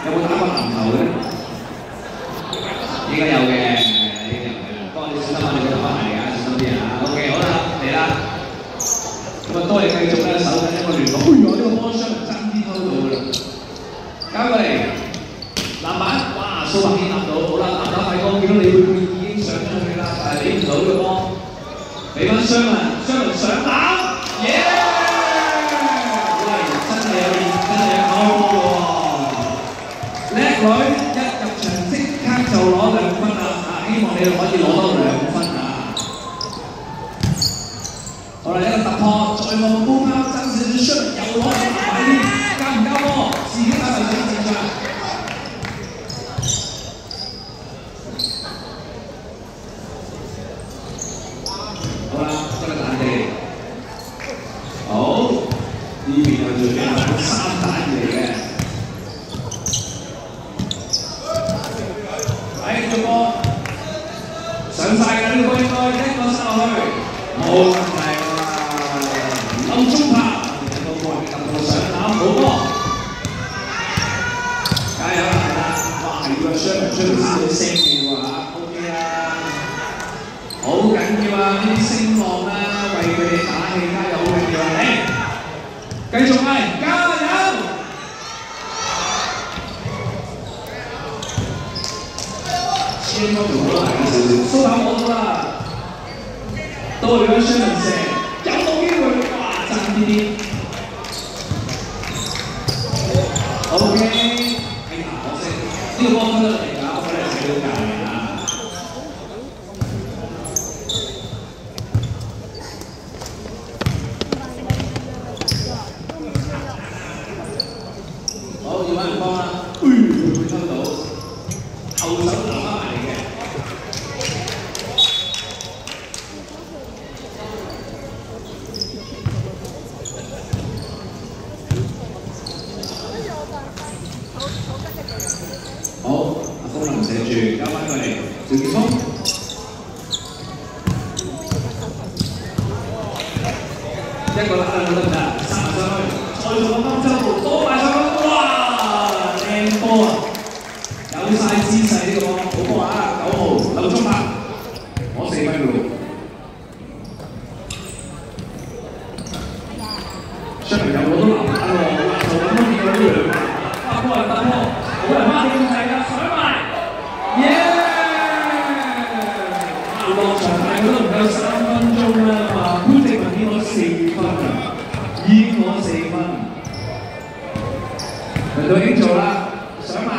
有冇打過籃球嘅？應該有嘅，應該有嘅。不過你小心下你個頭髮嚟㗎，小心啲啊 ！OK， 好啦，嚟啦。咁啊，都係繼續咧，守緊一個聯絡。哎呀，呢個波箱爭啲偷到㗎啦！交過嚟，籃板，哇！蘇柏軒攬到，好啦，籃打快攻，見到李佩佩已經上咗去啦，但係俾唔到呢個波，俾翻雙文，雙文上籃，耶！喂，真係有練，真係有考波喎！叻女，一入場即刻就攞2分啦！啊，希望你哋可以攞多2分啊！好啦，一個突破，再望高拋，爭少少出，又攞籃板添，交唔交波？自己打埋自己戰場。好啦，真係彈地。好，呢邊又做咩啊？3彈嚟嘅。睇個波上曬㗎，呢個波應該一個塞落去，冇問題㗎啦。冧中拍，有個個人突破上籃，好波。加油啦，係啦！哇，要個雙人出嚟先至升嘅喎嚇 ，OK 啦。好緊要啊！呢啲聲浪啦，為佢哋打氣加油，好緊要啊！嚟，繼續係加油！先嗰條好大嘅少少，蘇打攞到啦，到咗雙人射，有冇機會？哇，爭啲啲。OK， 哎呀，可惜呢個波分得嚟㗎，我哋係好緊嘅啊！好，要揾人幫啦。會抽到，後手拿翻埋嚟嘅。好，阿風林射住，交翻過嚟，趙建峰。一個打兩個得唔得？三埋上去，再做個金周步，多埋上去，哇！靚波啊！有晒姿勢呢個波，好波啊！9號劉宗柏，攞4分㗎喎。雙人又攞到籃板喎，就咁樣見到呢兩個，突破係突破，好人孖起咁滯㗎，上埋，耶！落場大概都唔夠3分鐘啦，話潘靜文已經攞4分啦，已經攞4分，輪到已經做啦，上埋。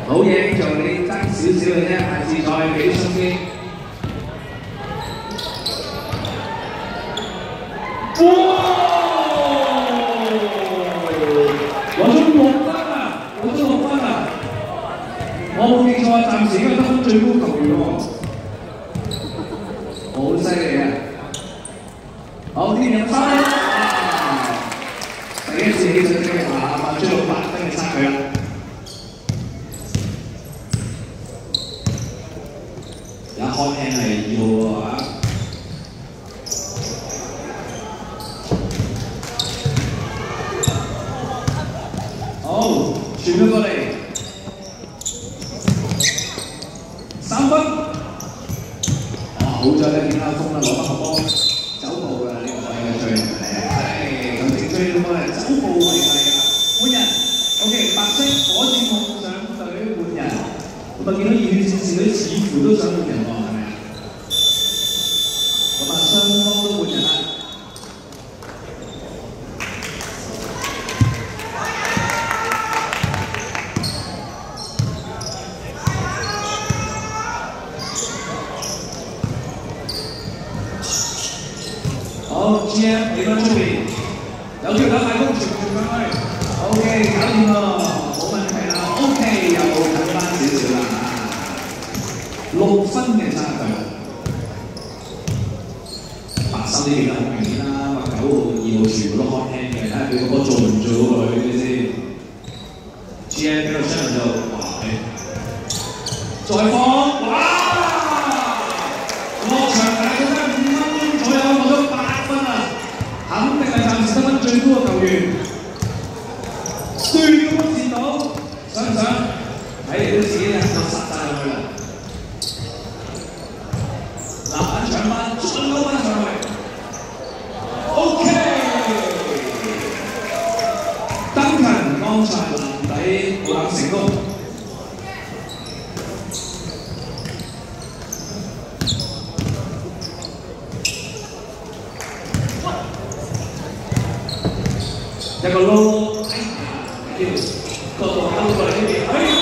好嘢，做你爭少少嘅啫，下次再俾心機。哇！攞咗6分啊！攞咗6分啊！我冇記錯啊，暫時應該得分最高球員喎，好犀利啊！好，呢邊有3分，第一次起上嚟話發出到8分嘅差距啦。有開輕係要喎嚇。好，傳咗過嚟，3分。哇，好在咧，見到風啦，攞翻個波，走步㗎呢個位嘅追，係咁正追到波咧，走步為例啊！換人 ，OK， 白色火箭夢想隊換人，咁啊見到熱血戰士隊似乎都想換人喎，係咪啊？咁啊雙方都換人啦。好 ，GM 俾翻出邊，有條打快攻傳上去 ，OK， 搞掂啦，冇問題啦 ，OK， 又近翻少少啦，6分嘅差距。白衫呢邊好明顯啦，9號、2號全部都開輕嘅，睇下佢個波做唔做到佢先。GM 喺度雙人就哇，再放，哇！落場大概得5分鐘左右，攞咗8分啊！肯定係暫時方賽男底冇打成功。一個撈，個角度過嚟呢邊，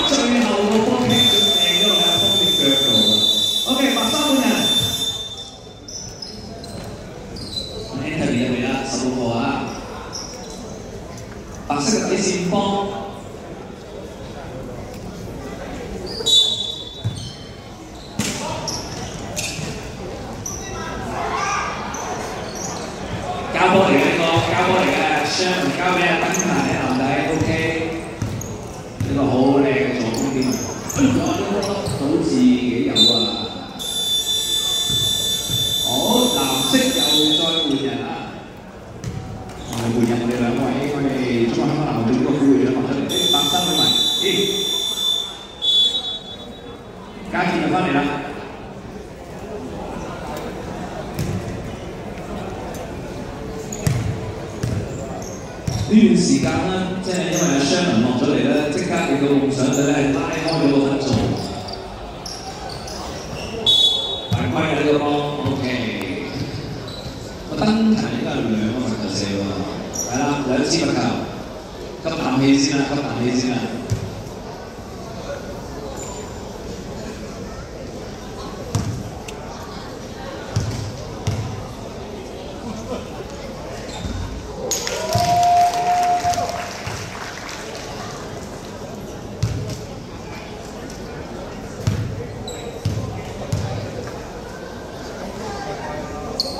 最後個波踢就掟咗落喺方隻腳度。OK， 白衫本人 ，Anthony 入嚟啦，16號啊，白色嘅底線幫。交波嚟嘅呢個，交波嚟嘅，雙唔交俾阿登拿喺籃底 ，OK， 呢個好靚嘅助攻點啊！呢個好似幾有啊！好，藍色又再換人啦，換人我哋兩位，我哋中國香港籃隊呢個副會長話出嚟，白衫嘅咪，嘉健就翻嚟啦。呢段時間咧，即係因為阿 Shannon 落咗嚟咧，即刻令到夢想隊咧拉開咗個分數。犯規啊！呢個波 ，OK。個登壇應該係2個罰球射喎，係啦，2支罰球。吸啖氣先啦，吸啖氣先啦。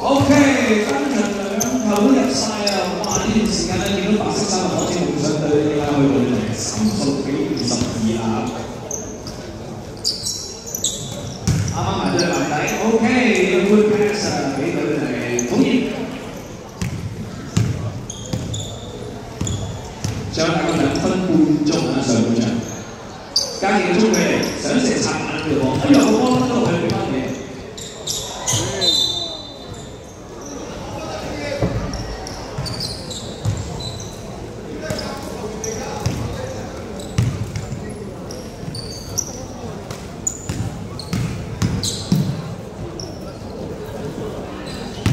OK， 登場2球都入晒啊！哇！呢段時間咧，見到白色衫嘅火箭夢想隊點解去到30比22啊？啱啱埋咗去籃底 ，OK， good pass 啊，俾佢哋統熱。上大概2分半鐘啊，上半場。嘉健嘅中距離，想射拆眼嘅喎，哎呀個波甩咗落去俾翻你。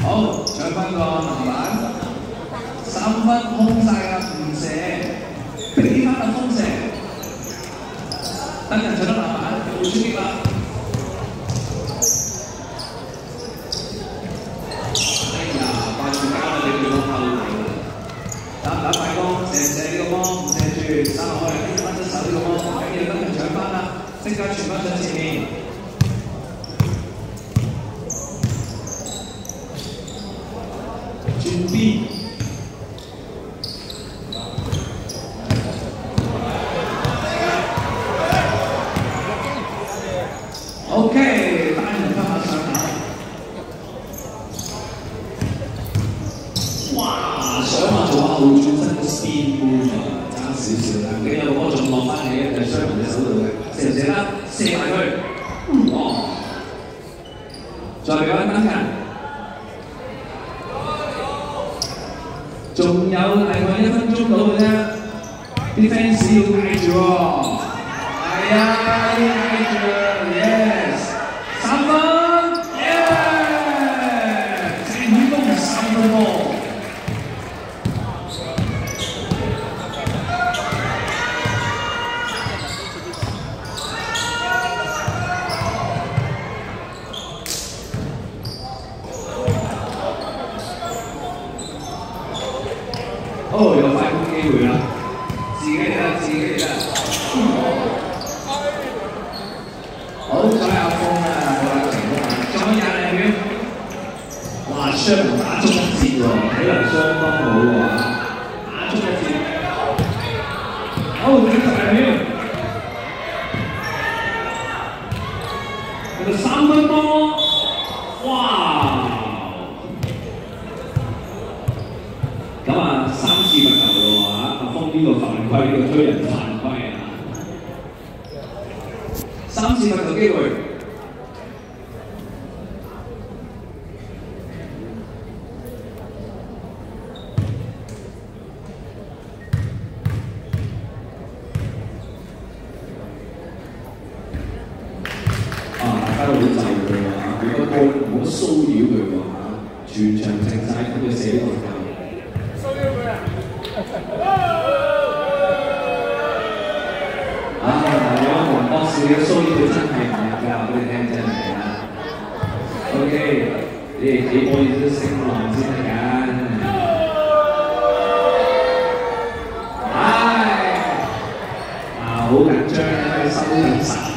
好，搶翻個籃板，3分空晒啦，唔射，俾翻特鋒射，登人搶得籃板，有冇出擊啦？哎呀，掛住交啦，你哋個後衞，打唔打快攻？射唔射呢個波？唔射住，3落去，跟住甩隻手呢個波，唔緊要，登人搶翻啦，即刻傳翻上前面。轉 B， OK， 單人分下上籃，哇！想話做下後轉身嘅 spin move 啊，爭少少啦，幾有個波仲落翻起喺雙人嘅手度嘅，射唔射得？射埋佢，哦！再俾翻登人。仲有大概1分鐘到嘅啫，啲 fans 要嗌住喎，係啊，要嗌住 ，yes， 3分 ，yeah， 正主攻3分波。哦，有快攻機會啦，自己嚟啦，自己嚟啦。好彩阿峰啊，好啦，成功啦，仲有20秒。哇，雙人打足1節喎，體能相當好喎，打足1節。好，仲有10秒。佢哋3分波，哇！咁啊，3次罰球咯喎，阿峰呢個犯規，呢個推人犯規啊！3次罰球機會，波唔好騷擾佢喎嚇，全場靜晒咁佢射呢個球。騷擾佢啊！有個黃博士嘅騷擾佢真係唔入㗎，俾你聽真係啊。OK， 你哋幾波要都升浪先得㗎。好緊張咧，收緊實。